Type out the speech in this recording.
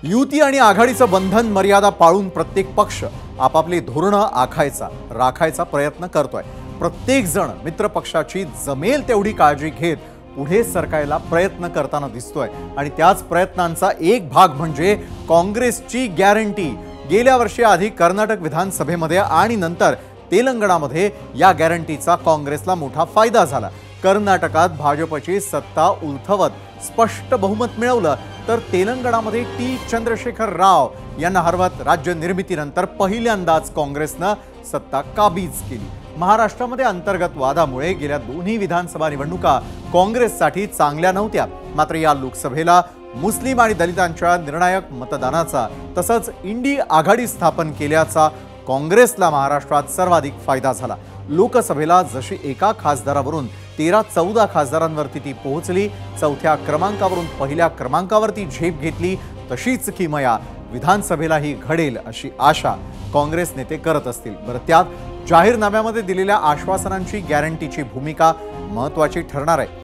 युती आणि आघाडीचं बंधन मर्यादा पाळून प्रत्येक पक्ष आपापली धोरणं राखायचा प्रयत्न करतोय। प्रत्येक जण मित्र पक्षाची जमेल तेवढी काळजी घेत पुढे सरकायला प्रयत्न करताना दिसतोय आणि त्याच प्रयत्नांचा एक भाग म्हणजे काँग्रेसची गॅरंटी। गेल्या वर्षी आधी कर्नाटक विधानसभेमध्ये आणि नंतर तेलंगणामध्ये या गॅरंटीचा काँग्रेसला मोठा फायदा झाला। कर्नाटकात भाजपची सत्ता उलथवत स्पष्ट बहुमत मिळवलं तर तेलंगणामध्ये टी चंद्रशेखर राव यांना हरवत राज्य निर्मितीनंतर पहिल्यांदाच काँग्रेसनं सत्ता काबीज केली। महाराष्ट्रामध्ये अंतर्गत वादामुळे गेल्या दोन्ही विधानसभा निवडणुका काँग्रेससाठी चांगल्या नव्हत्या, मात्र या लोकसभेला मुस्लिम आणि दलितांच्या निर्णायक मतदानाचा तसंच इंडी आघाडी स्थापन केल्याचा काँग्रेसला महाराष्ट्रात सर्वाधिक फायदा झाला। लोकसभेला जशी एका खासदारावरून 13-14 खासदारांवरती ती पोहोचली, चौथ्या क्रमांकावरून पहिल्या क्रमांकावरती झेप घेतली, तशीच किमया विधानसभेलाही घडेल अशी आशा काँग्रेस नेते करत असतील। बरं, त्यात जाहीरनाम्यामध्ये दिलेल्या आश्वासनांची गॅरंटीची भूमिका महत्त्वाची ठरणार आहे।